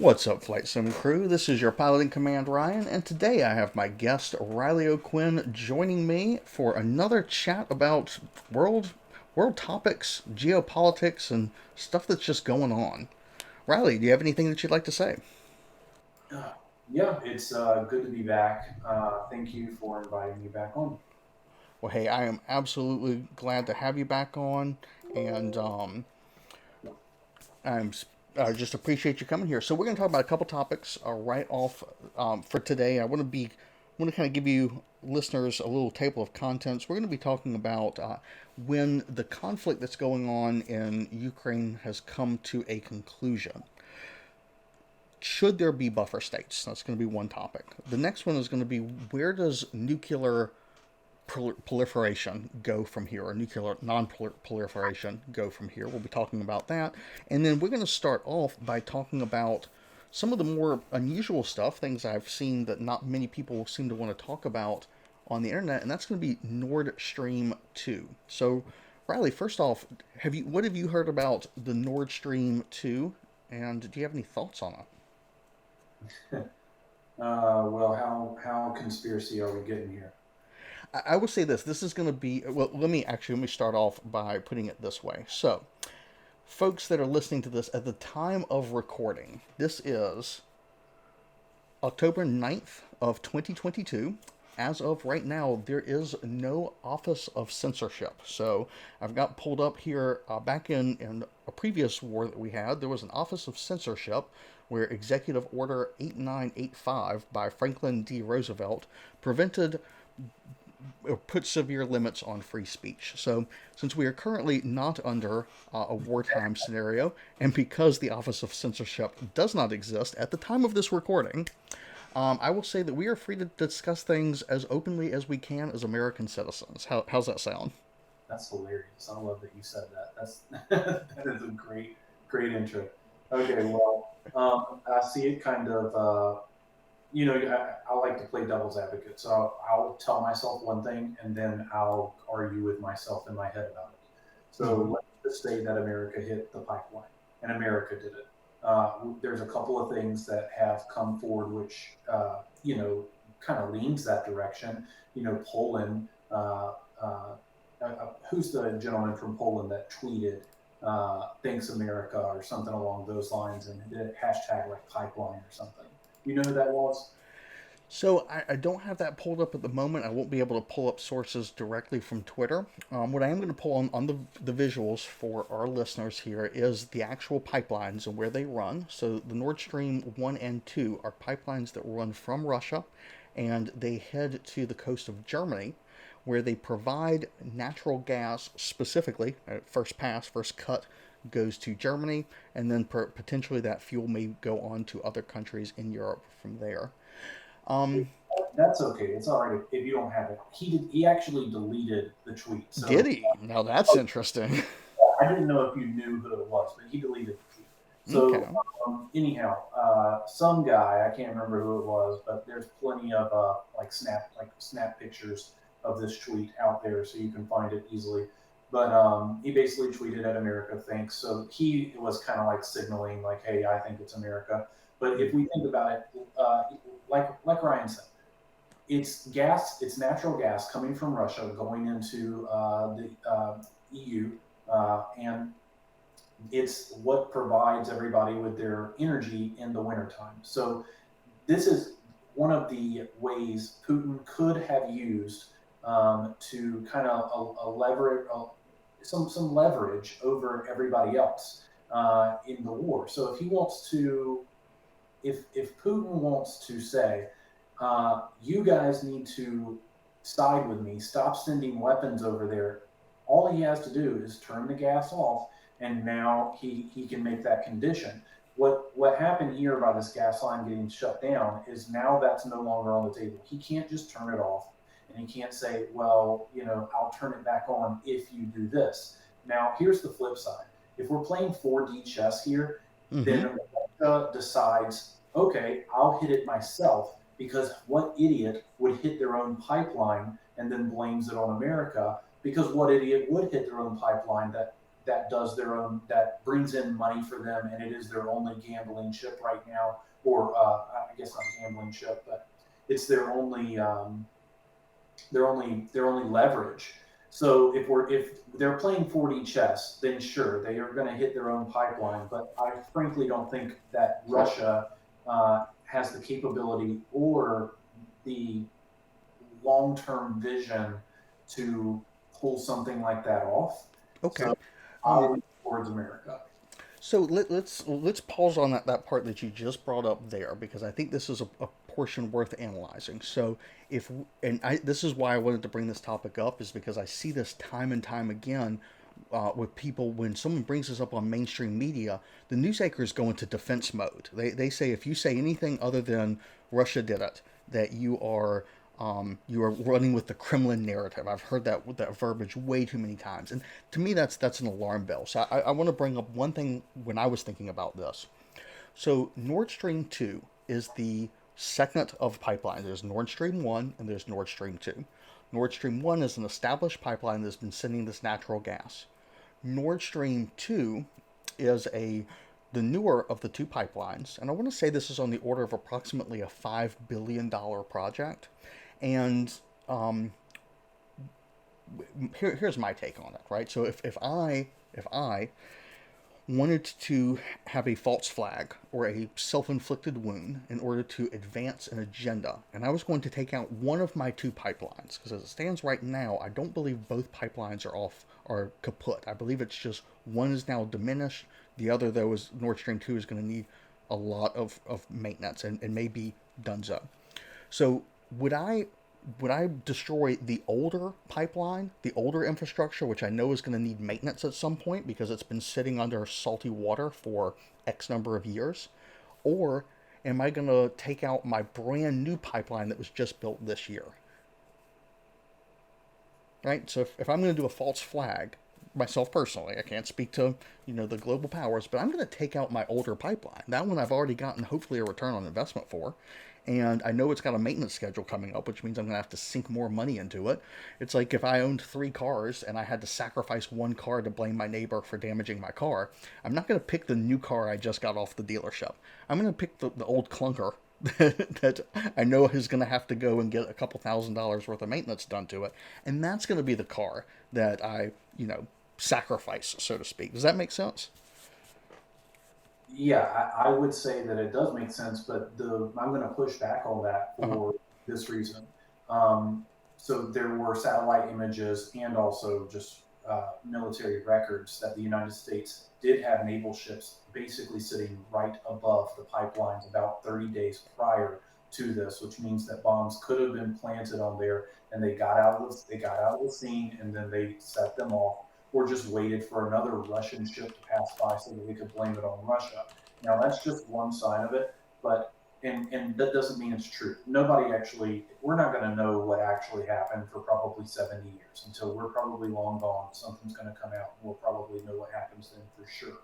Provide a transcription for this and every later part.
What's up, Flight Sim crew? This is your pilot in command, Ryan, and today I have my guest Riley O'Quinn joining me for another chat about world world topics, geopolitics, and stuff that's just going on. Riley, do you have anything that you'd like to say? Uh, yeah, it's good to be back. Thank you for inviting me back on. Well, hey, I am absolutely glad to have you back on, and I'm just appreciate you coming here. So we're going to talk about a couple topics right off for today. Want to kind of give you listeners a little table of contents. We're going to be talking about when the conflict that's going on in Ukraine has come to a conclusion. Should there be buffer states? That's going to be one topic. The next one is going to be where does nuclear proliferation go from here, or nuclear non-proliferation go from here. We'll be talking about that. And then we're going to start off by talking about some of the more unusual stuff, things I've seen that not many people seem to want to talk about on the internet, and that's going to be Nordstream 2. So, Riley, first off, what have you heard about the Nordstream 2, and do you have any thoughts on it? Well, how conspiracy are we getting here? I will say this. This is going to be, well, let me start off by putting it this way. So, folks that are listening to this at the time of recording, this is October 9th of 2022. As of right now, there is no Office of Censorship. So I've got pulled up here back in a previous war that we had, there was an Office of Censorship where Executive Order 8985 by Franklin D. Roosevelt prevented put severe limits on free speech. So, since we are currently not under a wartime scenario, and because the Office of Censorship does not exist at the time of this recording, I will say that we are free to discuss things as openly as we can as American citizens. How's that sound? That's hilarious. I love that you said that. That's that is a great intro. Okay, well, I see it kind of. I like to play devil's advocate, so I'll tell myself one thing and then I'll argue with myself in my head about it. Mm-hmm. So let's just say that America hit the pipeline and America did it. There's a couple of things that have come forward which, kind of leans that direction. Poland, who's the gentleman from Poland that tweeted, thanks America or something along those lines and did a hashtag like pipeline or something. You know who that was? So I don't have that pulled up at the moment. I won't be able to pull up sources directly from Twitter. What I am going to pull on the visuals for our listeners here is the actual pipelines and where they run. So the Nord Stream 1 and 2 are pipelines that run from Russia and they head to the coast of Germany where they provide natural gas specifically, first pass, first cut goes to Germany, and then potentially that fuel may go on to other countries in Europe from there. Um, That's okay. It's all right if you don't have it. He actually deleted the tweet. did So he? Now that's interesting. I didn't know if you knew who it was, but he deleted the tweet. So Okay. anyhow, some guy I can't remember who it was, but there's plenty of snap pictures of this tweet out there, so you can find it easily. But he basically tweeted at America thinks. So he was kind of like signaling like, hey, I think it's America. But if we think about it, like Ryan said, it's gas, it's natural gas coming from Russia going into the EU, and it's what provides everybody with their energy in the wintertime. So this is one of the ways Putin could have used to kind of a leverage some leverage over everybody else in the war. So if he wants to, if Putin wants to say, you guys need to side with me, stop sending weapons over there. All he has to do is turn the gas off, and now he can make that condition. What happened here by this gas line getting shut down is now that's no longer on the table. He can't just turn it off, and he can't say, well, I'll turn it back on if you do this. Now here's the flip side. If we're playing 4D chess here, Mm-hmm. then Russia decides, okay, I'll hit it myself because what idiot would hit their own pipeline and then blames it on America? Because what idiot would hit their own pipeline that that does their own, that brings in money for them, and it is their only gambling chip right now, or I guess not gambling chip, but it's their only leverage. So if they're playing 4D chess, then sure they are going to hit their own pipeline. But I frankly don't think that Russia has the capability or the long-term vision to pull something like that off. Okay. So I Um, lean towards America. so let's pause on that part that you just brought up there, because I think this is a portion worth analyzing. So if and I this is why I wanted to bring this topic up, is because I see this time and time again with people. When someone brings this up on mainstream media, the news anchors go into defense mode. They say if you say anything other than Russia did it, that you are running with the Kremlin narrative. I've heard that verbiage way too many times, and to me that's an alarm bell. So I want to bring up one thing when I was thinking about this. So Nord Stream 2 is the second of pipelines. There's Nord Stream 1 and there's Nord Stream 2. Nord Stream 1 is an established pipeline that's been sending this natural gas. Nord Stream 2 is the newer of the two pipelines, and I want to say this is on the order of approximately a $5 billion project. And um, here's my take on it, right? So if I wanted to have a false flag or a self-inflicted wound in order to advance an agenda, and I was going to take out one of my two pipelines, because as it stands right now, I don't believe both pipelines are kaput. I believe it's just one is now diminished. The other, though, is Nord Stream 2 is going to need a lot of maintenance and maybe donezo. So would I would I destroy the older pipeline, the older infrastructure, which I know is going to need maintenance at some point because it's been sitting under salty water for X number of years? Or am I going to take out my brand new pipeline that was just built this year? Right? So if I'm going to do a false flag, myself personally, I can't speak to the global powers, but I'm going to take out my older pipeline. That one I've already gotten hopefully a return on investment for, and I know it's got a maintenance schedule coming up, which means I'm going to have to sink more money into it. It's like if I owned three cars and I had to sacrifice one car to blame my neighbor for damaging my car. I'm not going to pick the new car I just got off the dealership. I'm going to pick the old clunker that I know is going to have to go and get a couple $1,000s worth of maintenance done to it, and that's going to be the car that sacrifice, so to speak. Does that make sense? Yeah, I would say that it does make sense, but I'm going to push back on that Uh huh. for this reason. Um, so there were satellite images and also just military records that the United States did have naval ships basically sitting right above the pipelines about 30 days prior to this, which means that bombs could have been planted on there, and they got out of the scene, and then they set them off, or just waited for another Russian ship to pass by so that they could blame it on Russia. Now that's just one side of it, but and that doesn't mean it's true. Nobody actually, we're not going to know what actually happened for probably 70 years until we're probably long gone. Something's going to come out, and we'll probably know what happens then for sure.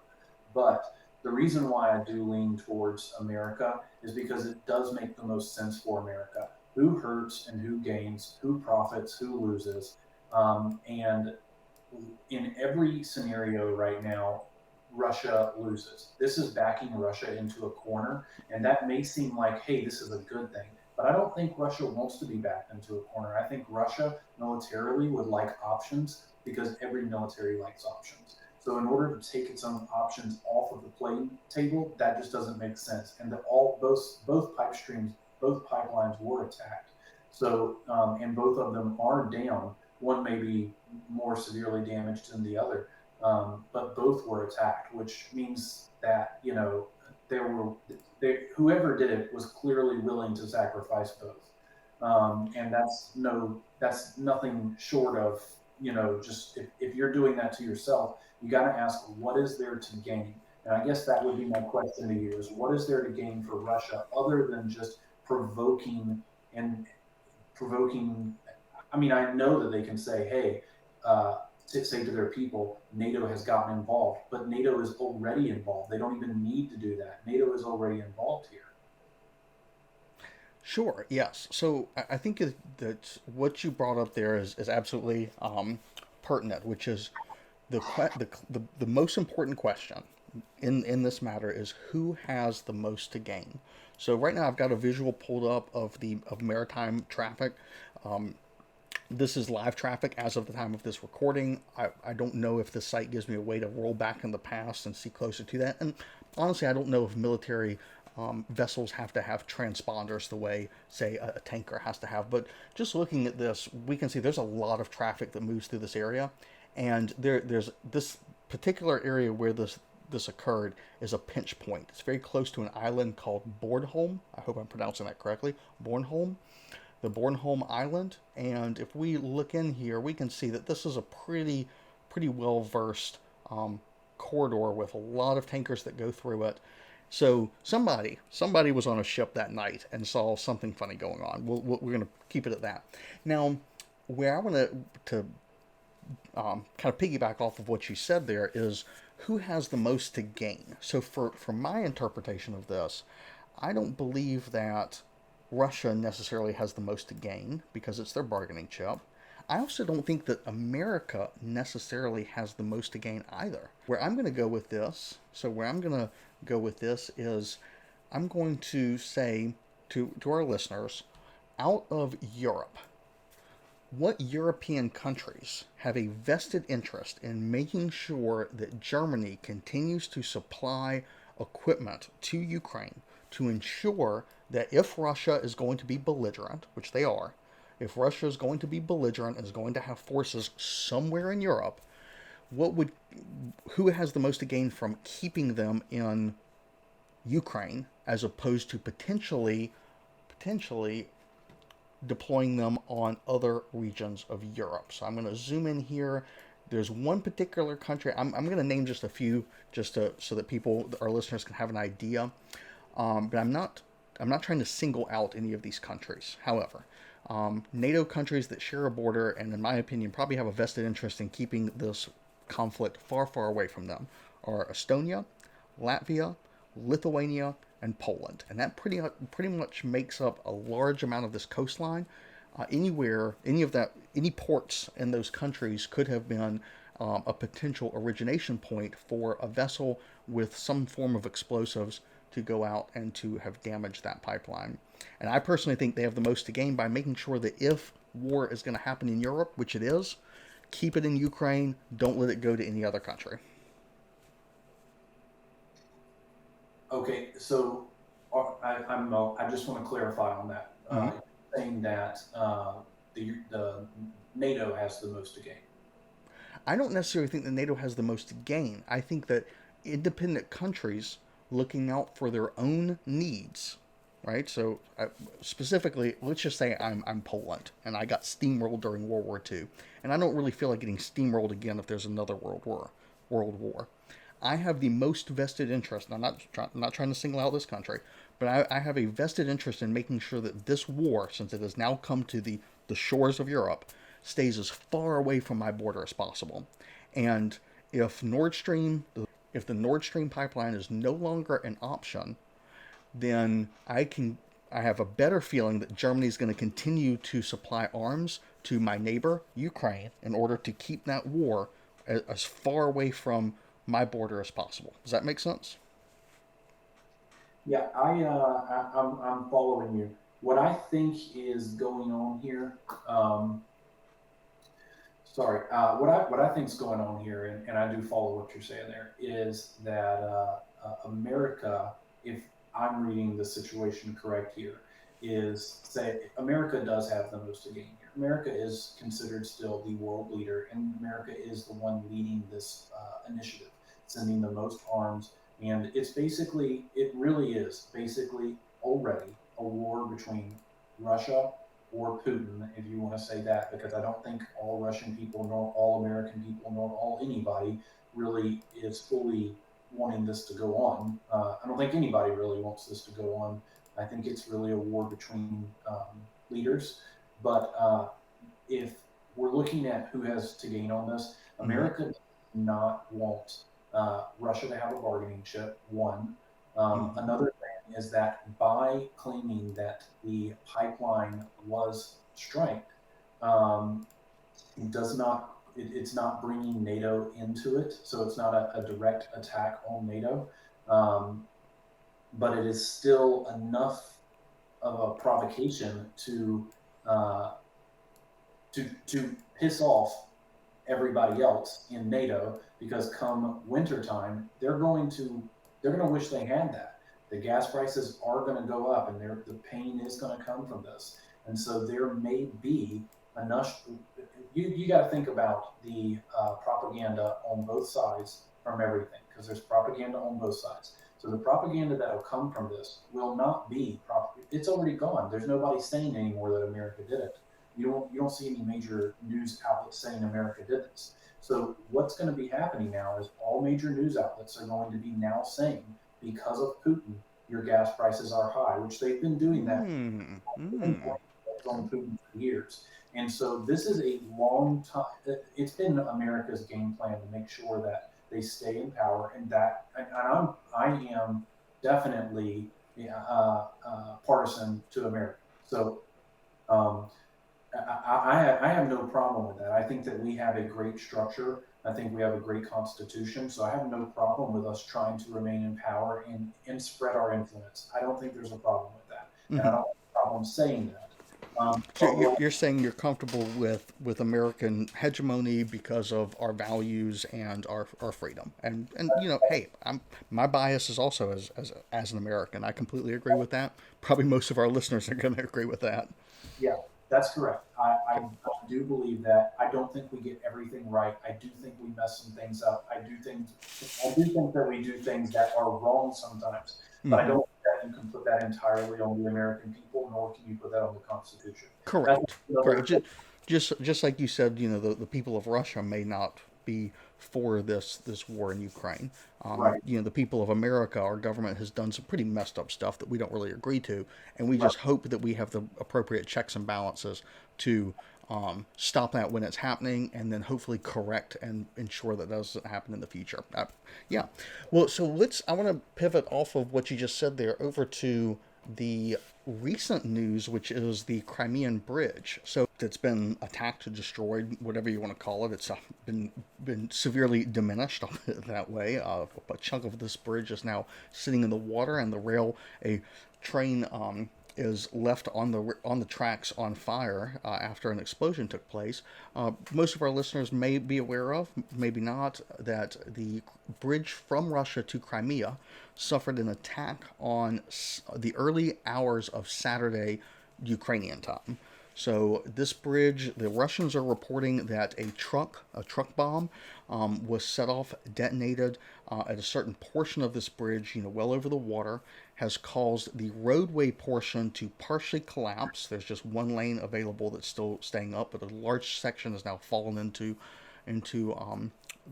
But the reason why I do lean towards America is because it does make the most sense for America. Who hurts and who gains, who profits, who loses, and in every scenario right now, Russia loses. This is backing Russia into a corner, and that may seem like, hey, this is a good thing. But I don't think Russia wants to be backed into a corner. I think Russia militarily would like options because every military likes options. So in order to take its own options off of the playing table, that just doesn't make sense. And that all both pipe streams, both pipelines were attacked. So and both of them are down. One may be more severely damaged than the other, but both were attacked, which means that there were whoever did it was clearly willing to sacrifice both, and that's nothing short of just if you're doing that to yourself, you got to ask what is there to gain. And I guess that would be my question to you: is what is there to gain for Russia other than just provoking and provoking. I mean, I know that they can say, hey, say to their people, NATO has gotten involved, but NATO is already involved. They don't even need to do that. NATO is already involved here. Sure. Yes. So I think that what you brought up there is absolutely pertinent, which is the most important question in this matter is who has the most to gain. So right now I've got a visual pulled up of maritime traffic. Um, this is live traffic as of the time of this recording. I don't know if the site gives me a way to roll back in the past and see closer to that. And honestly, I don't know if military vessels have to have transponders the way, say, a tanker has to have. But just looking at this, we can see there's a lot of traffic that moves through this area. And there's this particular area where this occurred is a pinch point. It's very close to an island called Bornholm. I hope I'm pronouncing that correctly. Bornholm, the Bornholm Island. And if we look in here, we can see that this is a pretty well versed corridor with a lot of tankers that go through it. So somebody was on a ship that night and saw something funny going on. We're going to keep it at that. Now, where I want to kind of piggyback off of what you said there is who has the most to gain. So for my interpretation of this, I don't believe that Russia necessarily has the most to gain because it's their bargaining chip. I also don't think that America necessarily has the most to gain either. Where I'm going to go with this, so where I'm going to go with this is I'm going to say to our listeners, out of Europe, what European countries have a vested interest in making sure that Germany continues to supply equipment to Ukraine to ensure that if Russia is going to be belligerent, which they are, if Russia is going to be belligerent and is going to have forces somewhere in Europe, what would who has the most to gain from keeping them in Ukraine as opposed to potentially deploying them on other regions of Europe. So I'm going to zoom in here. There's one particular country. I'm going to name just a few, so that our listeners, can have an idea. But I'm not trying to single out any of these countries. However, NATO countries that share a border and, in my opinion, probably have a vested interest in keeping this conflict far, far away from them are Estonia, Latvia, Lithuania, and Poland, and that pretty much makes up a large amount of this coastline. Any ports in those countries could have been a potential origination point for a vessel with some form of explosives to go out and to have damaged that pipeline. And I personally think they have the most to gain by making sure that if war is going to happen in Europe, which it is, keep it in Ukraine. Don't let it go to any other country. Okay, so I just want to clarify on that. Mm-hmm. Saying that the NATO has the most to gain. I don't necessarily think that NATO has the most to gain. I think that independent countries looking out for their own needs, right? So specifically, let's just say I'm Poland and I got steamrolled during World War II, and I don't really feel like getting steamrolled again if there's another world war. World War. I have the most vested interest. And I'm not trying to single out this country, but I have a vested interest in making sure that this war, since it has now come to the shores of Europe, stays as far away from my border as possible. And if if the Nord Stream pipeline is no longer an option, then I have a better feeling that Germany is going to continue to supply arms to my neighbor Ukraine in order to keep that war as far away from my border as possible. Does that make sense? Yeah, I'm following you. What I think is going on here, sorry, what I think is going on here, and I do follow what you're saying there, is that America, if I'm reading the situation correct here, is say America does have the most to gain here. America is considered still the world leader, and America is the one leading this initiative, sending the most arms. And it really is basically already a war between Russia or Putin, if you want to say that, because I don't think all Russian people, nor all American people, nor all anybody really is fully wanting this to go on. I don't think anybody really wants this to go on. I think it's really a war between leaders. But if we're looking at who has to gain on this, Mm-hmm. America does not want Russia to have a bargaining chip, one. Mm-hmm. Another thing is that by claiming that the pipeline was striked, it does not it's not bringing NATO into it, so it's not a direct attack on NATO. Um, but it is still enough of a provocation uh, to piss off everybody else in NATO, because come wintertime, they're going to wish they had that. The gas prices are going to go up, and the pain is going to come from this. And so there may be enough. You got to think about the propaganda on both sides from everything, because there's propaganda on both sides. So the propaganda that will come from this will not be it's already gone. There's nobody saying anymore that America did it. You don't see any major news outlets saying America did this. So what's going to be happening now is all major news outlets are going to be now saying, because of Putin, your gas prices are high, which they've been doing that on Putin for years. And so this is a long time. It's been America's game plan to make sure that they stay in power, and I am definitely partisan to America. So um, I have no problem with that. I think that we have a great structure. I think we have a great constitution. So I have no problem with us trying to remain in power and spread our influence. I don't think there's a problem with that. And I don't have a problem saying that. So you're saying you're comfortable with American hegemony because of our values and our freedom, and hey, my bias is also as an American. I completely agree with that. Probably most of our listeners are going to agree with that. Yeah, that's correct. I do believe that. I don't think we get everything right. I do think we mess some things up. I do think that we do things that are wrong sometimes. But I don't think that you can put that entirely on the American people, nor can you put that on the Constitution. That's Correct. another. Correct. Just like you said, the people of Russia may not be for this war in Ukraine. Right, The people of America, our government has done some pretty messed up stuff that we don't really agree to, and we right. just hope that we have the appropriate checks and balances to stop that when it's happening, and then hopefully correct and ensure that doesn't happen in the future. Yeah. Well, so I want to pivot off of what you just said there over to the recent news, which is the Crimean Bridge. So it's been attacked, destroyed, whatever you want to call it. It's been severely diminished, I'll put it that way. A chunk of this bridge is now sitting in the water, and a train is left on the tracks on fire after an explosion took place. Most of our listeners may be aware of, maybe not, that the bridge from Russia to Crimea suffered an attack on the early hours of Saturday Ukrainian time. So this bridge, the Russians are reporting that a truck bomb, was set off, detonated at a certain portion of this bridge, well over the water, has caused the roadway portion to partially collapse. There's just one lane available that's still staying up, but a large section has now fallen into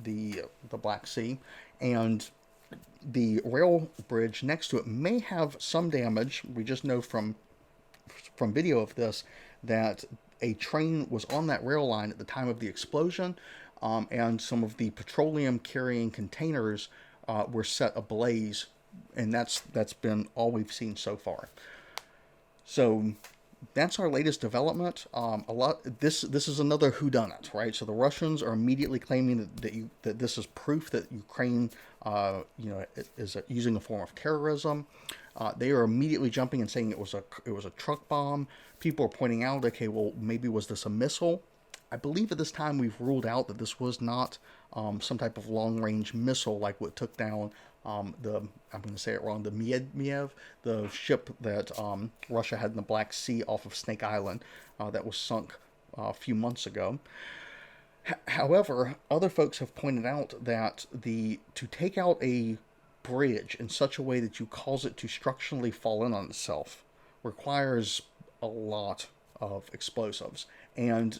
the Black Sea, and the rail bridge next to it may have some damage. We just know from video of this that a train was on that rail line at the time of the explosion, and some of the petroleum carrying containers were set ablaze, and that's been all we've seen so far. So that's our latest development. This is another whodunit, right? So the Russians are immediately claiming that this is proof that Ukraine, is using a form of terrorism. They are immediately jumping and saying it was a truck bomb. People are pointing out, okay, well, maybe was this a missile? I believe at this time we've ruled out that this was not some type of long-range missile like what took down I'm going to say it wrong, the Medvedev, the ship that Russia had in the Black Sea off of Snake Island that was sunk a few months ago. However, other folks have pointed out that to take out a bridge in such a way that you cause it to structurally fall in on itself requires a lot of explosives. And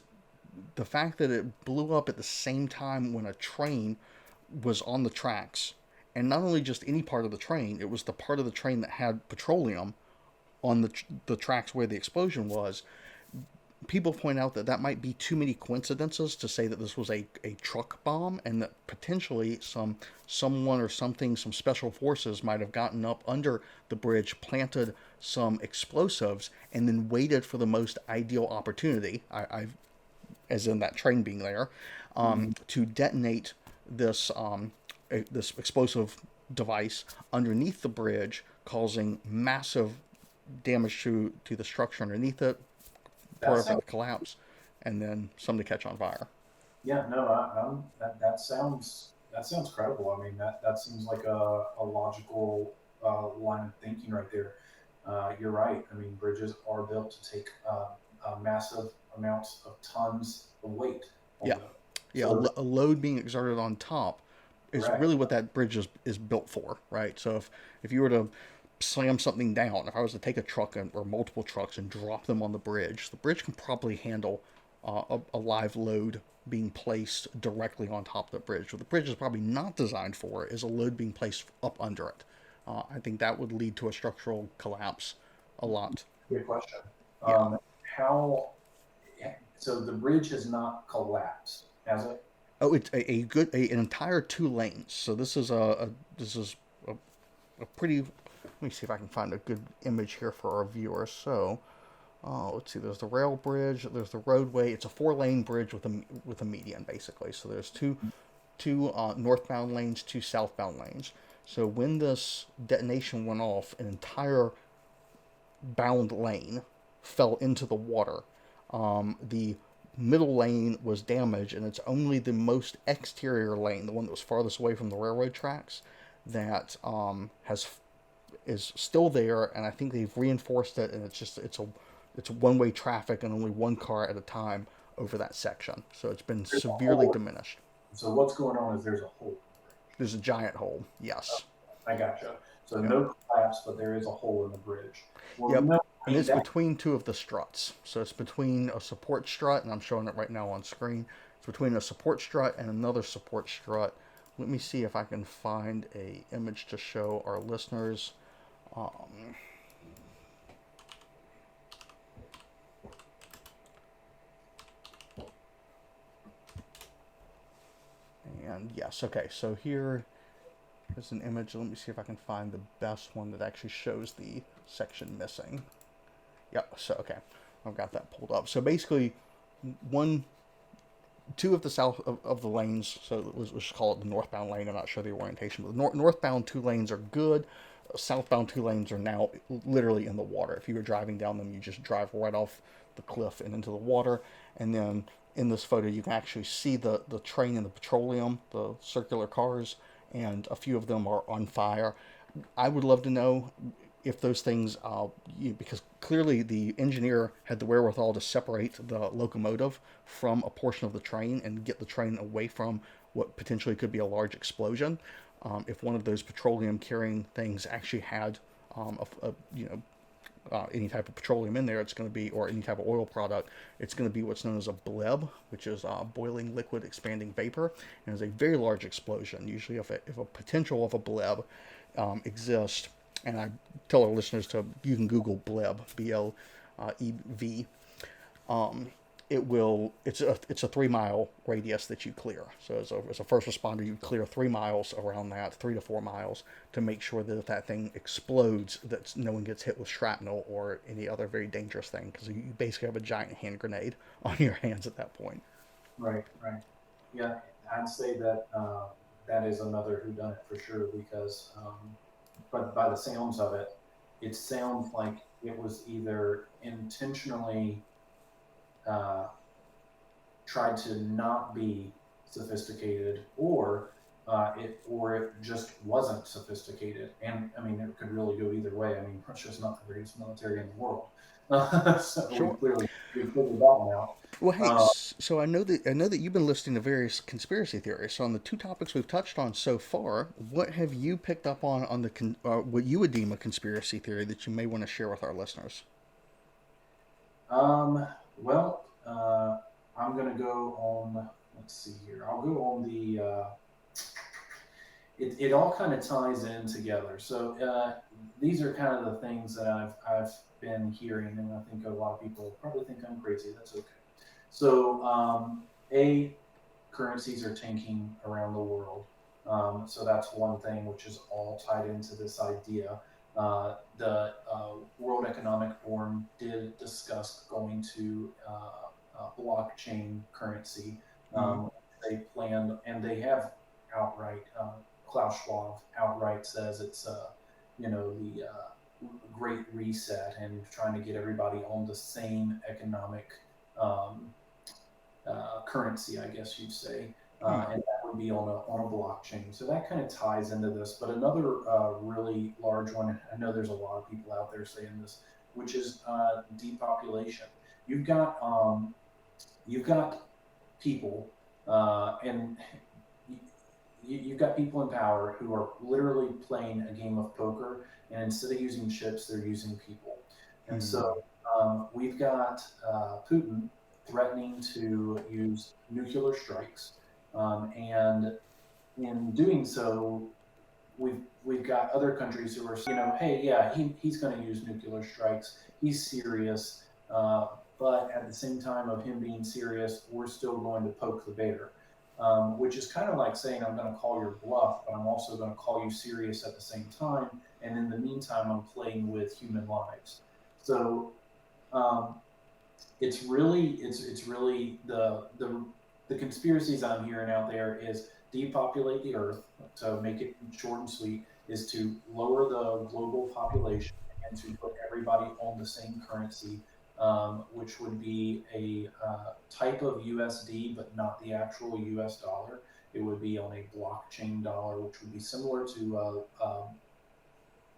the fact that it blew up at the same time when a train was on the tracks, and not only just any part of the train, it was the part of the train that had petroleum on the tracks where the explosion was. People point out that might be too many coincidences to say that this was a truck bomb, and that potentially someone or something, some special forces might have gotten up under the bridge, planted some explosives, and then waited for the most ideal opportunity. as in that train being there, Mhm. to detonate this this explosive device underneath the bridge, causing massive damage to the structure underneath it, That part of sounds it collapse, and then some to catch on fire. yeah, no, that sounds credible. I mean, that seems like a logical line of thinking right there. You're right. I mean, bridges are built to take massive amounts of tons of weight on Yeah, them. yeah, So a load being exerted on top is correct. really what that bridge is built for, right? So if you were to slam something down, if I was to take a truck or multiple trucks and drop them on the bridge can probably handle a live load being placed directly on top of the bridge. What the bridge is probably not designed for is a load being placed up under it. I think that would lead to a structural collapse a lot. Good question. Yeah. How so the bridge has not collapsed, has it? Oh, it's an entire 2 lanes. So this is a, a pretty. Let me see if I can find a good image here for our viewers. So, let's see. There's the rail bridge. There's the roadway. It's a 4 lane bridge with a median basically. So there's two northbound lanes, two southbound lanes. So when this detonation went off, an entire bound lane fell into the water. The middle lane was damaged, and it's only the most exterior lane, the one that was farthest away from the railroad tracks, that has is still there. And I think they've reinforced it, and it's one way traffic and only one car at a time over that section. So it's been There's a severely hole. diminished. So what's going on is there's a hole in the bridge. There's a giant hole. Yes. I gotcha. So Yep. no collapse, but there is a hole in the bridge. Well, Yep. no, I And mean it's that. between two of the struts. So it's between a support strut, and I'm showing it right now on screen. It's between a support strut and another support strut. Let me see if I can find a image to show our listeners. Um, and yes, okay, so here is an image. Let me see if I can find the best one that actually shows the section missing. Yep, so okay, I've got that pulled up. So basically, one two of the of the lanes, so let's just call it the northbound lane. I'm not sure the orientation, but the northbound 2 lanes are good. Southbound 2 lanes are now literally in the water. If you were driving down them, you just drive right off the cliff and into the water. And then in this photo, you can actually see the train and the petroleum, the circular cars, and a few of them are on fire. I would love to know if those things, because clearly the engineer had the wherewithal to separate the locomotive from a portion of the train and get the train away from what potentially could be a large explosion. If one of those petroleum carrying things actually had any type of petroleum in there, it's going to be, or any type of oil product, it's going to be what's known as a bleb, which is boiling liquid expanding vapor, and it's a very large explosion. Usually, if a potential of a bleb exists, and I tell our listeners to, you can Google bleb, BLEV. Um, it's a 3 mile radius that you clear. So as a first responder, you clear 3 miles around that, 3 to 4 miles, to make sure that if that thing explodes, that no one gets hit with shrapnel or any other very dangerous thing, because you basically have a giant hand grenade on your hands at that point. Right, right. Yeah, I'd say that that is another whodunit for sure because, but by the sounds of it, it sounds like it was either intentionally uh, tried to not be sophisticated, or it just wasn't sophisticated. And I mean, it could really go either way. I mean, Russia's not the greatest military in the world, so Sure. we figured that one out. Well, hey, Uh, so I know that you've been listening to various conspiracy theories. So on the two topics we've touched on so far, what have you picked up on what you would deem a conspiracy theory that you may want to share with our listeners? um, well, I'm gonna go on. Let's see here. I'll go on the. It all kind of ties in together. So these are kind of the things that I've been hearing, and I think a lot of people probably think I'm crazy. That's okay. So a currencies are tanking around the world. So that's one thing which is all tied into this idea. The World Economic Forum did discuss going to blockchain currency. Mm. They planned, and they have outright, Klaus Schwab outright says it's, the Great Reset and trying to get everybody on the same economic um, currency, I guess you'd say, Hmm. and that would be on a blockchain. So that kind of ties into this. But another really large one, I know there's a lot of people out there saying this, which is depopulation. You've got um, you've got people, and you've got people in power who are literally playing a game of poker, and instead of using chips, they're using people. And Hmm. so we've got Putin threatening to use nuclear strikes, and in doing so, we've got other countries who are saying, hey, yeah, he's going to use nuclear strikes. He's serious, uh, but at the same time of him being serious, we're still going to poke the bear, which is kind of like saying I'm going to call your bluff, but I'm also going to call you serious at the same time. And in the meantime, I'm playing with human lives. So um, it's really the conspiracies I'm hearing out there is depopulate the earth, to make it short and sweet, is to lower the global population and to put everybody on the same currency, which would be a type of USD, but not the actual US dollar. It would be on a blockchain dollar, which would be similar to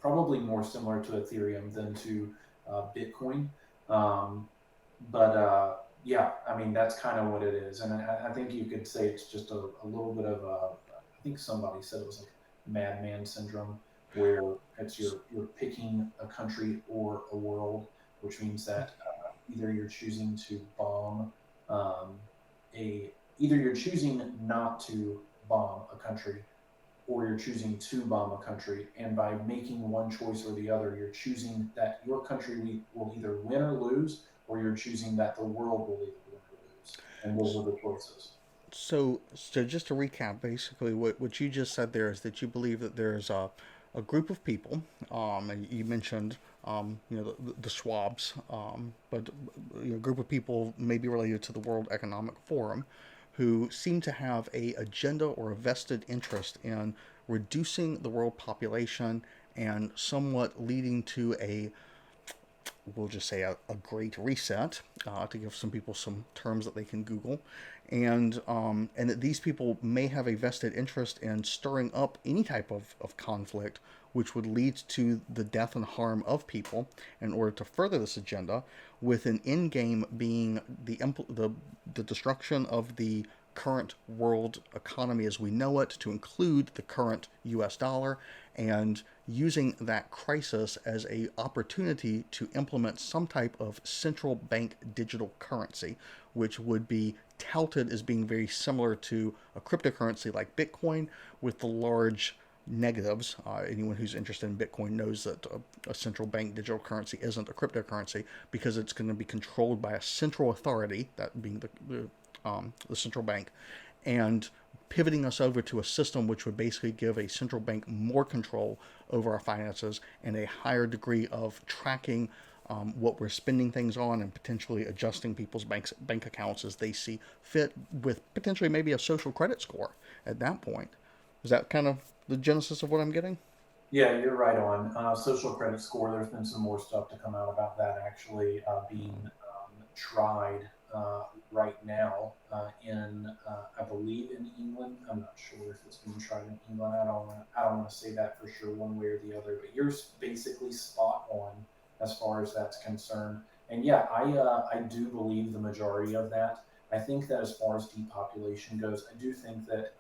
probably more similar to Ethereum than to Bitcoin. Um, but yeah, I mean that's kind of what it is, and I think you could say it's just a little bit of a. I think somebody said it was like madman syndrome, where it's you're picking a country or a world, which means that either you're choosing to bomb um, a either you're choosing not to bomb a country, or you're choosing to bomb a country. And by making one choice or the other, you're choosing that your country will either win or lose, or you're choosing that the world will either win or lose. And those are the choices. So just to recap, basically, what you just said there is that you believe that there's a group of people, and you mentioned, the Schwabs, but a group of people maybe related to the World Economic Forum, who seem to have a agenda or a vested interest in reducing the world population and somewhat leading to a, we'll just say, a great reset, to give some people some terms that they can Google, and that these people may have a vested interest in stirring up any type of conflict, which would lead to the death and harm of people in order to further this agenda, with an end game being the destruction of the current world economy as we know it, to include the current US dollar, and using that crisis as a opportunity to implement some type of central bank digital currency, which would be touted as being very similar to a cryptocurrency like Bitcoin, with the large negatives. Anyone who's interested in Bitcoin knows that a central bank digital currency isn't a cryptocurrency, because it's going to be controlled by a central authority, that being the central bank, and pivoting us over to a system which would basically give a central bank more control over our finances and a higher degree of tracking, what we're spending things on, and potentially adjusting people's bank accounts as they see fit, with potentially maybe a social credit score at that point. Is that kind of the genesis of what I'm getting? Yeah, you're right on. Social credit score, there's been some more stuff to come out about that actually being tried right now I believe, in England. I'm not sure if it's being tried in England. I don't want to say that for sure one way or the other, but you're basically spot on as far as that's concerned. And yeah, I do believe the majority of that. I think that as far as depopulation goes, I do think that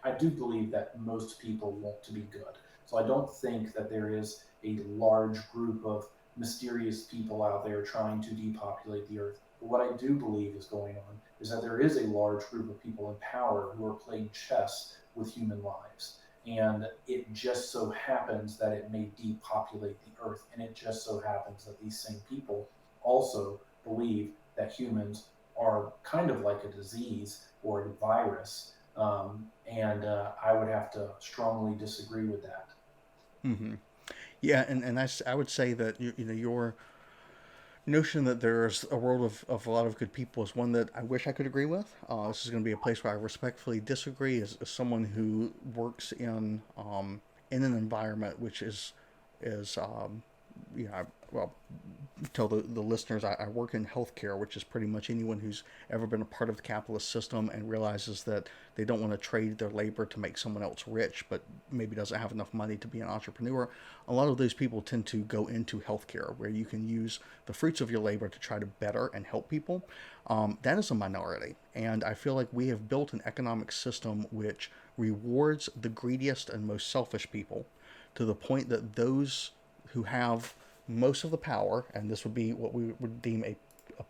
I do believe that most people want to be good. So I don't think that there is a large group of mysterious people out there trying to depopulate the earth. But what I do believe is going on is that there is a large group of people in power who are playing chess with human lives. And it just so happens that it may depopulate the earth. And it just so happens that these same people also believe that humans are kind of like a disease or a virus, and I would have to strongly disagree with that. Mm-hmm. Yeah, and I would say that your notion that there's a world of a lot of good people is one that I wish I could agree with. This is going to be a place where I respectfully disagree as someone who works in an environment which is well, tell the listeners I work in healthcare, which is pretty much anyone who's ever been a part of the capitalist system and realizes that they don't want to trade their labor to make someone else rich, but maybe doesn't have enough money to be an entrepreneur. A lot of those people tend to go into healthcare, where you can use the fruits of your labor to try to better and help people. That is a minority, and I feel like we have built an economic system which rewards the greediest and most selfish people to the point that those who have most of the power, and this would be what we would deem a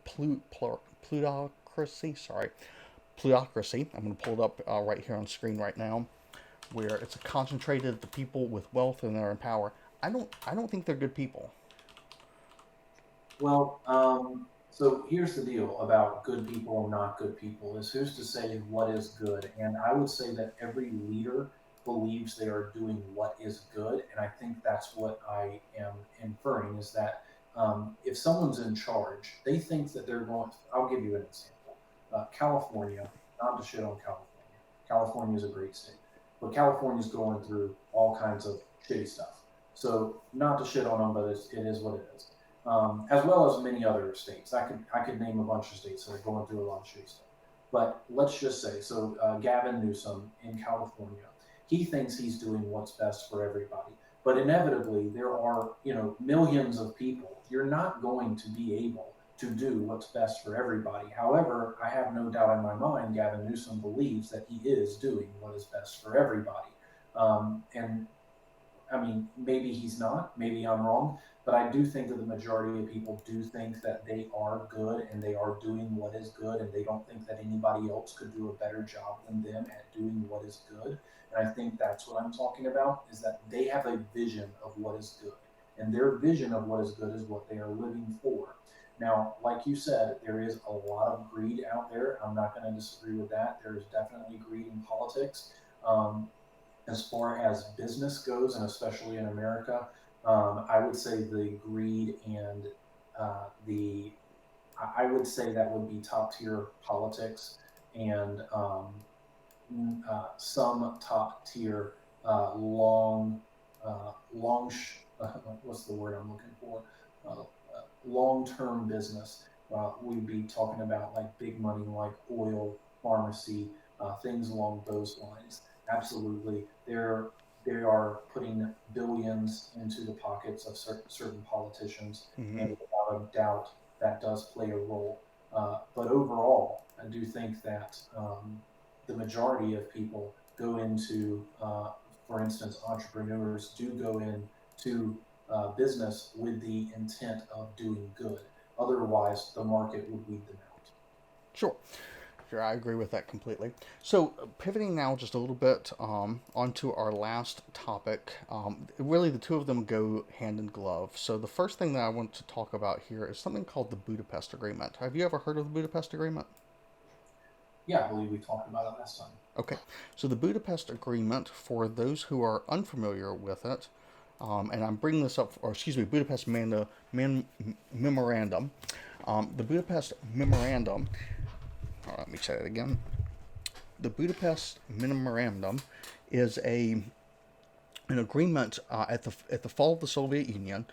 plutocracy. Sorry, plutocracy. I'm going to pull it up right here on screen right now, where it's concentrated the people with wealth and they're in power. I don't think they're good people. Well, so here's the deal about good people and not good people is who's to say what is good? And I would say that every leader believes they are doing what is good. And I think that's what I am inferring is that if someone's in charge, they think that they're going, I'll give you an example. California, not to shit on California. California is a great state, but California is going through all kinds of shitty stuff. So not to shit on them, but it is what it is, as well as many other states. I could name a bunch of states that are going through a lot of shitty stuff. But let's just say, so Gavin Newsom in California, he thinks he's doing what's best for everybody. But inevitably, there are millions of people. You're not going to be able to do what's best for everybody. However, I have no doubt in my mind, Gavin Newsom believes that he is doing what is best for everybody. And I mean, maybe he's not, maybe I'm wrong, but I do think that the majority of people do think that they are good and they are doing what is good, and they don't think that anybody else could do a better job than them at doing what is good. And I think that's what I'm talking about is that they have a vision of what is good, and their vision of what is good is what they are living for. Now, like you said, there is a lot of greed out there. I'm not going to disagree with that. There is definitely greed in politics. Um, as far as business goes, and especially in America, I would say the greed and the I would say that would be top tier politics and some top tier long long what's the word I'm looking for uh, long term business. We'd be talking about like big money like oil, pharmacy, things along those lines. Absolutely, they are putting billions into the pockets of certain politicians, Mm-hmm. and without a doubt, that does play a role. But overall, I do think that the majority of people go into, for instance, entrepreneurs do go into business with the intent of doing good. Otherwise, the market would weed them out. Sure. Sure, I agree with that completely. So, pivoting now just a little bit onto our last topic, really the two of them go hand in glove. So, the first thing that I want to talk about here is something called the Budapest Agreement. Have you ever heard of the Budapest Agreement? Yeah, I believe we talked about it last time. Okay, so the Budapest Agreement, for those who are unfamiliar with it, and I'm bringing this up, or excuse me, Memorandum. The Budapest Memorandum, let me say that again. The Budapest Memorandum is an agreement at the fall of the Soviet Union.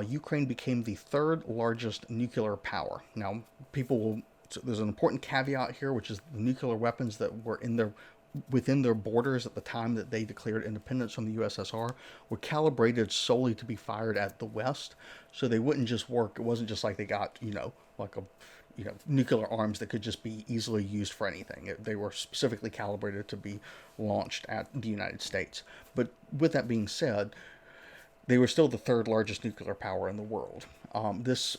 Ukraine became the third largest nuclear power. Now, people will. So there's an important caveat here, which is the nuclear weapons that were in their within their borders at the time that they declared independence from the USSR were calibrated solely to be fired at the West, so they wouldn't just work. It wasn't just like they got like a nuclear arms that could just be easily used for anything. They were specifically calibrated to be launched at the United States. But with that being said, they were still the third largest nuclear power in the world. This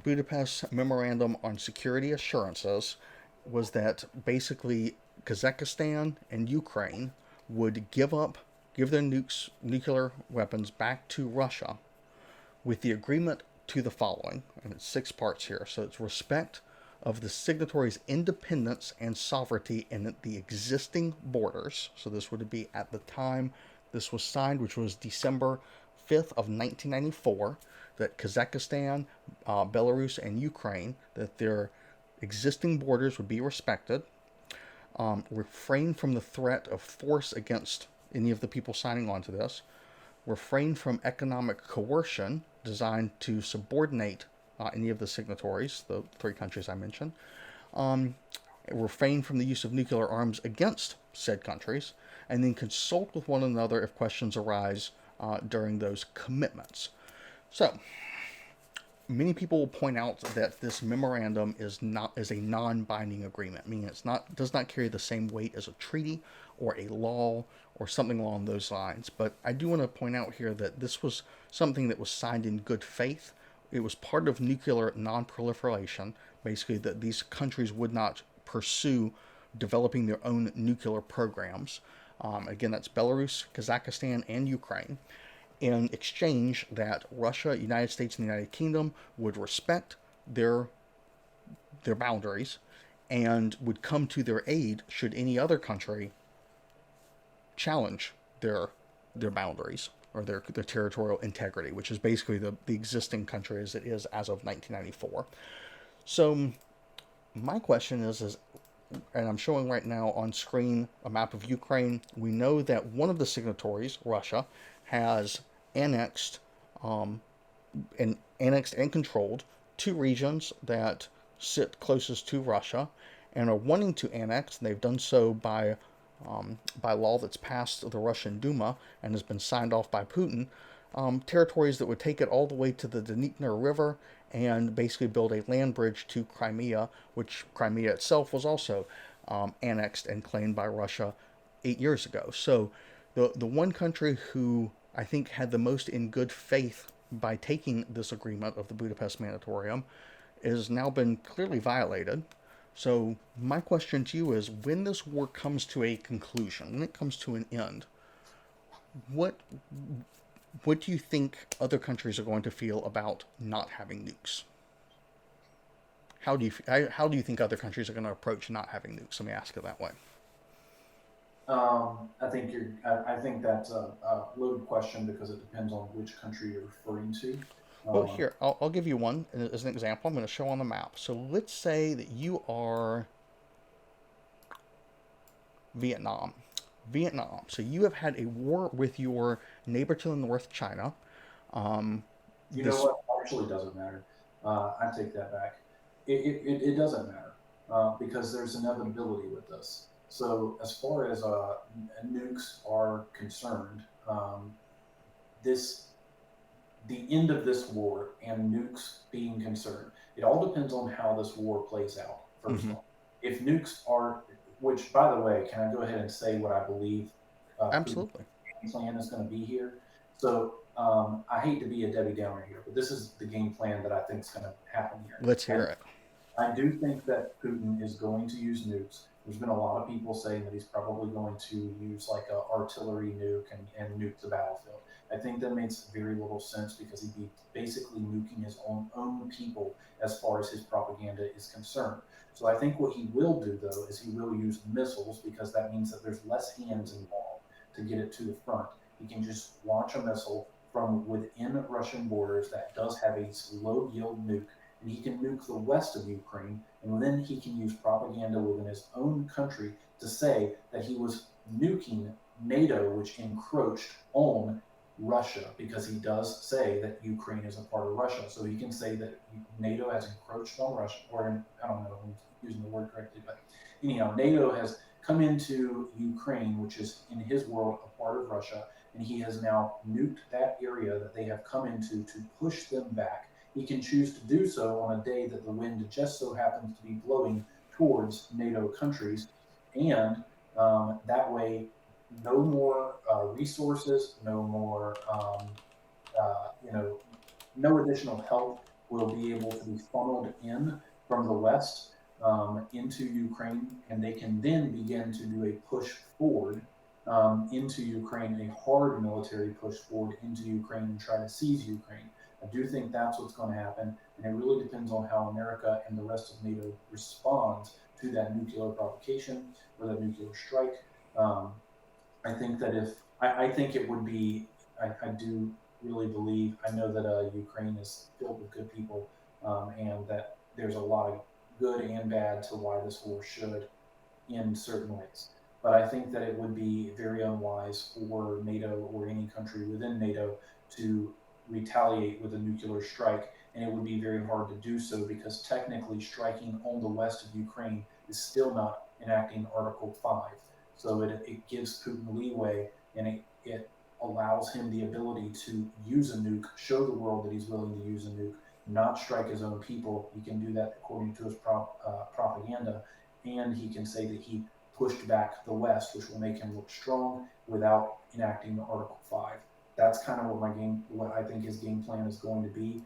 Budapest Memorandum on Security Assurances was that basically Kazakhstan and Ukraine would give their nuclear weapons back to Russia with the agreement to the following, and it's six parts here. So it's respect of the signatories' independence and sovereignty in the existing borders. So this would be at the time this was signed, which was December 5th of 1994 that Kazakhstan, Belarus, and Ukraine, that their existing borders would be respected, refrain from the threat of force against any of the people signing on to this, refrain from economic coercion designed to subordinate any of the signatories, the three countries I mentioned, um, refrain from the use of nuclear arms against said countries, and then consult with one another if questions arise during those commitments. So, many people will point out that this memorandum is a non-binding agreement, meaning does not carry the same weight as a treaty or a law or something along those lines. But I do want to point out here that this was something that was signed in good faith. It was part of nuclear non-proliferation, basically that these countries would not pursue developing their own nuclear programs. Again, that's Belarus, Kazakhstan, and Ukraine. In exchange, that Russia, United States, and the United Kingdom would respect their boundaries and would come to their aid should any other country challenge their boundaries or their territorial integrity, which is basically the existing country as it is as of 1994. So my question is, and I'm showing right now on screen a map of Ukraine. We know that one of the signatories, Russia, has annexed and controlled two regions that sit closest to Russia and are wanting to annex. And they've done so by law that's passed the Russian Duma and has been signed off by Putin. Territories that would take it all the way to the Dnieper River and basically build a land bridge to Crimea, which Crimea itself was also annexed and claimed by Russia 8 years ago. So the one country who I think had the most in good faith by taking this agreement of the Budapest Moratorium has now been clearly violated. So my question to you is, when this war comes to a conclusion, when it comes to an end, what do you think other countries are going to feel about not having nukes? How do you think other countries are going to approach not having nukes? Let me ask it that way. I think that's a loaded question because it depends on which country you're referring to. Well, Um, here, I'll give you one as an example. I'm going to show on the map. So let's say that you are Vietnam. Vietnam. So you have had a war with your neighbor to the north, China. Um, you know this what? Actually, doesn't matter. I take that back. It doesn't matter because there's inevitability with this. So as far as nukes are concerned, this the end of this war and nukes being concerned, it all depends on how this war plays out, first of mhm. all. If nukes are, which by the way, can I go ahead and say what I believe Putin's Absolutely. game plan is going to be here? So I hate to be a Debbie Downer here, but this is the game plan that I think is going to happen here. Let's hear it. I do think that Putin is going to use nukes. There's been a lot of people saying that he's probably going to use like a artillery nuke and nuke the battlefield. I think that makes very little sense because he'd be basically nuking his own people as far as his propaganda is concerned. So I think what he will do though is he will use missiles because that means that there's less hands involved to get it to the front. He can just launch a missile from within Russian borders that does have a low yield nuke, and he can nuke the west of Ukraine, and then he can use propaganda within his own country to say that he was nuking NATO, which encroached on Russia, because he does say that Ukraine is a part of Russia. So he can say that NATO has encroached on Russia, or I don't know if I'm using the word correctly, but anyhow, NATO has come into Ukraine, which is in his world a part of Russia, and he has now nuked that area that they have come into to push them back. He can choose to do so on a day that the wind just so happens to be blowing towards NATO countries, and that way, no more resources, no more, you know, no additional help will be able to be funneled in from the west into Ukraine, and they can then begin to do a push forward into Ukraine, a hard military push forward into Ukraine and try to seize Ukraine. I do think that's what's going to happen, and it really depends on how America and the rest of NATO responds to that nuclear provocation or that nuclear strike. I think that if I think it would be, I do really believe. I know that Ukraine is filled with good people, and that there's a lot of good and bad to why this war should in certain ways. But I think that it would be very unwise for NATO or any country within NATO to retaliate with a nuclear strike. And it would be very hard to do so because technically striking on the west of Ukraine is still not enacting Article 5. So it gives Putin leeway, and it allows him the ability to use a nuke, show the world that he's willing to use a nuke, not strike his own people. He can do that according to his propaganda, and he can say that he pushed back the West, which will make him look strong without enacting Article 5. That's kind of what I think his game plan is going to be.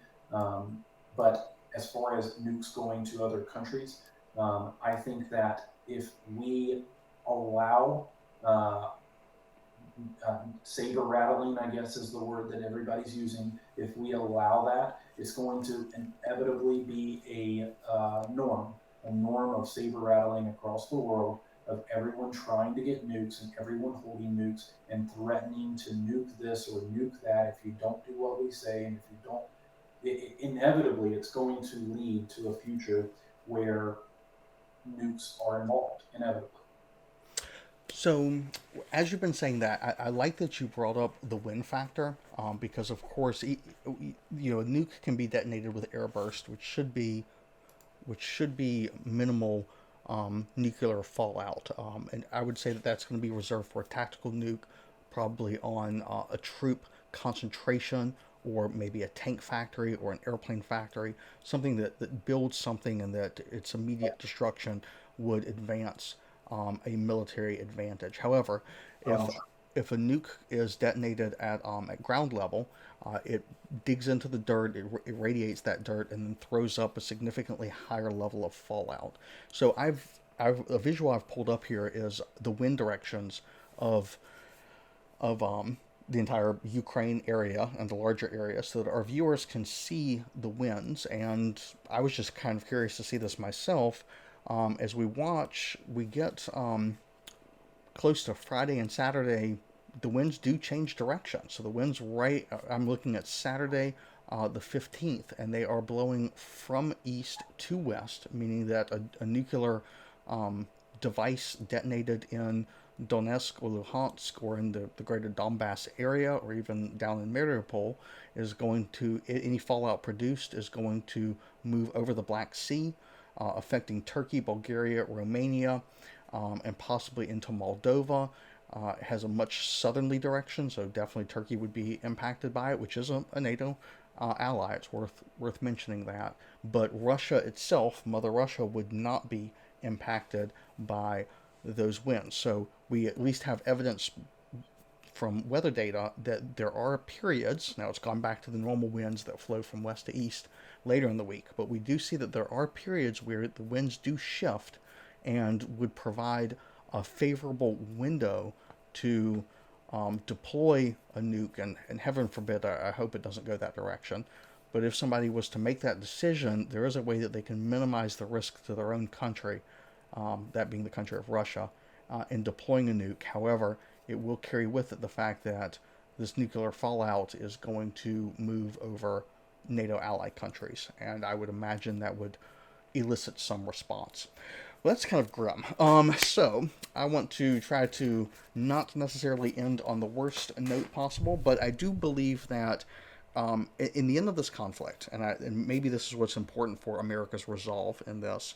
But as far as nukes going to other countries, I think that if we allow saber rattling, I guess is the word that everybody's using. If we allow that, it's going to inevitably be a norm of saber rattling across the world, of everyone trying to get nukes and everyone holding nukes and threatening to nuke this or nuke that if you don't do what we say, and if you don't, inevitably it's going to lead to a future where nukes are involved, inevitably. So, as you've been saying that, I like that you brought up the wind factor, because of course, a nuke can be detonated with airburst, which should be minimal nuclear fallout. And I would say that that's going to be reserved for a tactical nuke, probably on a troop concentration, or maybe a tank factory or an airplane factory, something that builds something and that its immediate destruction would advance a military advantage. However, if Um, if a nuke is detonated at ground level, it digs into the dirt, it irradiates that dirt, and then throws up a significantly higher level of fallout. So I've a visual I've pulled up here is the wind directions of of the entire Ukraine area and the larger area, so that our viewers can see the winds. And I was just kind of curious to see this myself. As we watch, we get close to Friday and Saturday, the winds do change direction. So the winds right, I'm looking at Saturday, the 15th, and they are blowing from east to west, meaning that a nuclear um, device detonated in Donetsk or Luhansk or in the greater Donbass area or even down in Mariupol is going to, any fallout produced is going to move over the Black Sea, affecting Turkey, Bulgaria, Romania, and possibly into Moldova. It has a much southerly direction, so definitely Turkey would be impacted by it, which is a NATO ally. It's worth mentioning that. But Russia itself, Mother Russia, would not be impacted by those winds. So we at least have evidence from weather data that there are periods, now it's gone back to the normal winds that flow from west to east later in the week, but we do see that there are periods where the winds do shift and would provide a favorable window to deploy a nuke. And heaven forbid, I hope it doesn't go that direction. But if somebody was to make that decision, there is a way that they can minimize the risk to their own country, that being the country of Russia, in deploying a nuke. However, it will carry with it the fact that this nuclear fallout is going to move over NATO allied countries, and I would imagine that would elicit some response. Well, that's kind of grim. So I want to try to not necessarily end on the worst note possible, but I do believe that in the end of this conflict, and maybe this is what's important for America's resolve in this,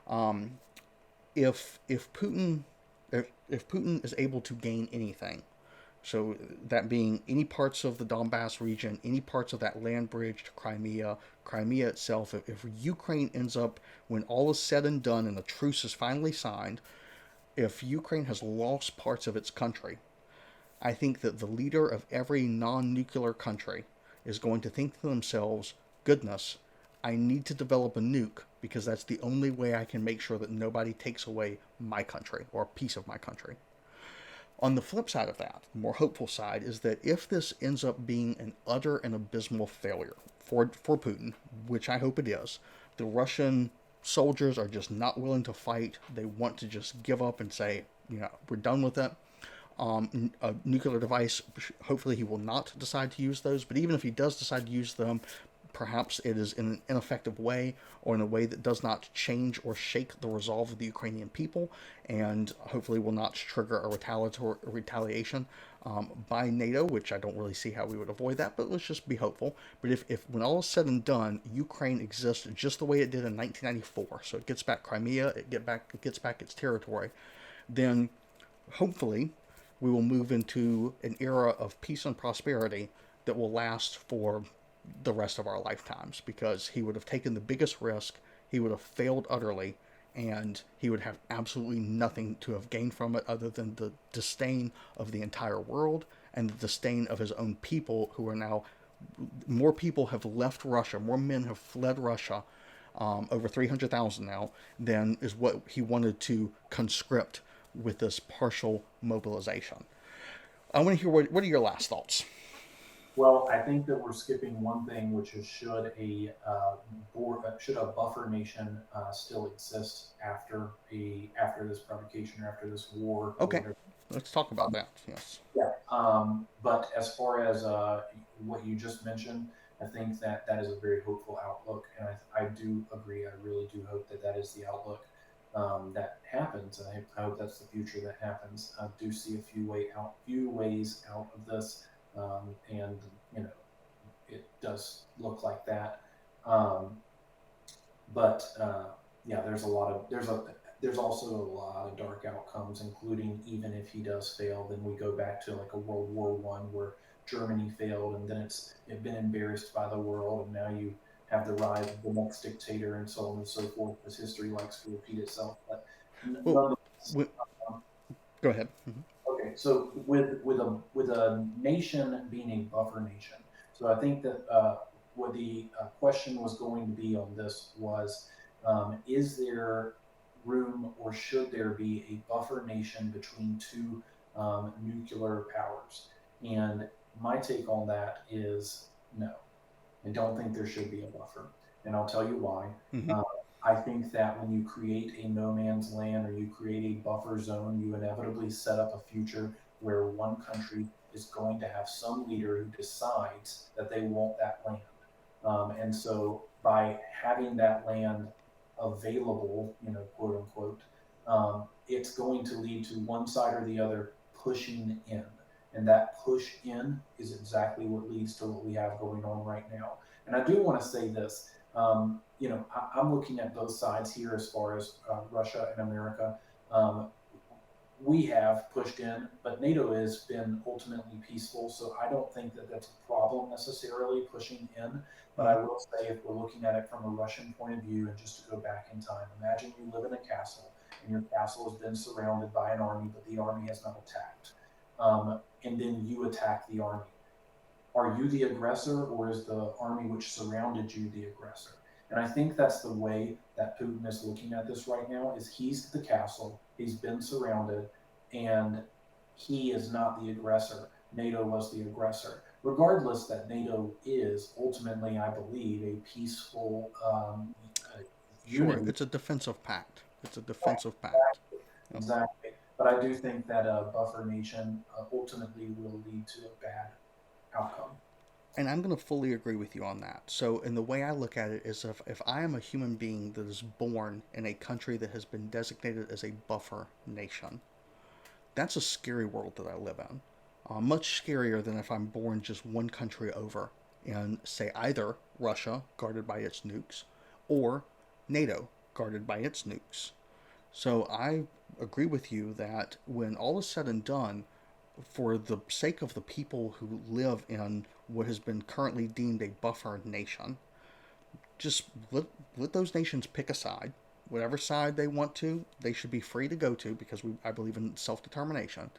um, if Putin if Putin is able to gain anything, so that being any parts of the Donbass region, any parts of that land bridge to Crimea, Crimea itself, if Ukraine ends up, when all is said and done and a truce is finally signed, if Ukraine has lost parts of its country, I think that the leader of every non nuclear country is going to think to themselves, goodness, I need to develop a nuke because that's the only way I can make sure that nobody takes away my country or a piece of my country. On the flip side of that, the more hopeful side, is that if this ends up being an utter and abysmal failure for Putin, which I hope it is, the Russian soldiers are just not willing to fight. They want to just give up and say, we're done with it. a nuclear device. Hopefully, he will not decide to use those. But even if he does decide to use them, perhaps it is in an ineffective way or in a way that does not change or shake the resolve of the Ukrainian people, and hopefully will not trigger a retaliation by NATO, which I don't really see how we would avoid that, but let's just be hopeful. But if when all is said and done, Ukraine exists just the way it did in 1994, so it gets back Crimea, it gets back its territory, then hopefully we will move into an era of peace and prosperity that will last for the rest of our lifetimes, because he would have taken the biggest risk, he would have failed utterly, and he would have absolutely nothing to have gained from it other than the disdain of the entire world and the disdain of his own people, who are now, more people have left Russia, more men have fled Russia, over 300,000 now, than is what he wanted to conscript with this partial mobilization. I want to hear what are your last thoughts? Well, I think that we're skipping one thing, which is should a buffer nation still exist after this provocation or after this war or Okay, whatever. let's talk about that. Yes. Yeah. But as far as what you just mentioned, I think that that is a very hopeful outlook, and I do agree. I really do hope that that is the outlook that happens, and I hope that's the future that happens. I do see a few ways out of this, and you know, it does look like that. Um, but yeah, there's also a lot of dark outcomes, including even if he does fail, then we go back to like a World War I where Germany failed, and then it's been embarrassed by the world, and now you have the rise of the next dictator, and so on and so forth, as history likes to repeat itself. But Well, nonetheless, um, go ahead. Mm-hmm. okay, so with a nation being a buffer nation, so I think that what the question was going to be on this was, is there room or should there be a buffer nation between two nuclear powers? And my take on that is no. I don't think there should be a buffer, and I'll tell you why. Mm-hmm. Uh, I think that when you create a no man's land or you create a buffer zone, you inevitably set up a future where one country is going to have some leader who decides that they want that land. And so by having that land available, quote unquote, it's going to lead to one side or the other pushing in. And that push in is exactly what leads to what we have going on right now. And I do want to say this. I'm looking at both sides here as far as Russia and America. Um, we have pushed in, but NATO has been ultimately peaceful. So I don't think that that's a problem necessarily pushing in. But I Mm-hmm. will say, if we're looking at it from a Russian point of view, and just to go back in time, imagine you live in a castle and your castle has been surrounded by an army, but the army has not attacked. And then you attack the army. Are you the aggressor, or is the army which surrounded you the aggressor? And I think that's the way that Putin is looking at this right now, is he's the castle, he's been surrounded, and he is not the aggressor. NATO was the aggressor. Regardless that NATO is ultimately, I believe, a peaceful Sure, unity. it's a defensive pact. It's a defensive pact. Yep. Exactly. But I do think that a buffer nation ultimately will lead to a bad outcome. And I'm going to fully agree with you on that. So, and the way I look at it is, if I am a human being that is born in a country that has been designated as a buffer nation, that's a scary world that I live in. Much scarier than if I'm born just one country over in, say, either Russia, guarded by its nukes, or NATO, guarded by its nukes. So I agree with you that when all is said and done, for the sake of the people who live in what has been currently deemed a buffer nation, just let those nations pick a side. Whatever side they want to, they should be free to go to, because I believe in self determination.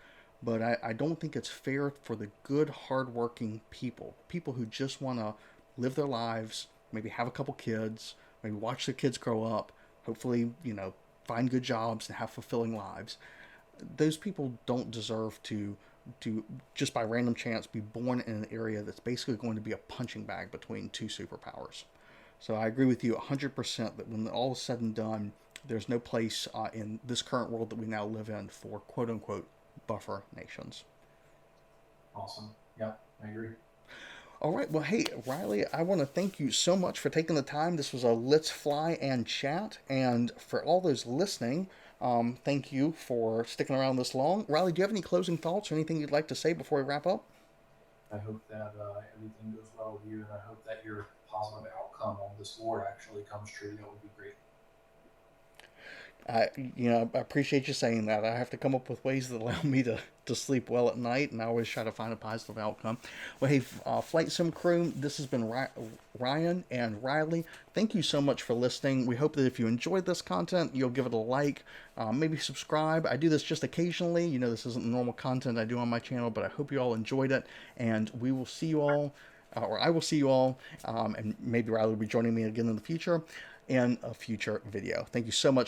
But I don't think it's fair for the good, hardworking people who just want to live their lives, maybe have a couple kids, maybe watch their kids grow up, hopefully, find good jobs and have fulfilling lives. Those people don't deserve to just by random chance be born in an area that's basically going to be a punching bag between two superpowers. So I agree with you 100% that when all is said and done, there's no place in this current world that we now live in for quote unquote buffer nations. Awesome. Yeah, I agree. All right. Well, hey, Riley, I want to thank you so much for taking the time. This was a Let's Fly and Chat. And for all those listening, thank you for sticking around this long. Riley, do you have any closing thoughts or anything you'd like to say before we wrap up? I hope that everything goes well with you, and I hope that your positive outcome on this war actually comes true. That would be great. I appreciate you saying that. I have to come up with ways that allow me to sleep well at night, and I always try to find a positive outcome. Well, hey, Flight Sim crew, this has been Ryan and Riley. Thank you so much for listening. We hope that if you enjoyed this content, you'll give it a like, maybe subscribe. I do this just occasionally. This isn't the normal content I do on my channel, but I hope you all enjoyed it, and we will see you all, or I will see you all, and maybe Riley will be joining me again in the future in a future video. Thank you so much.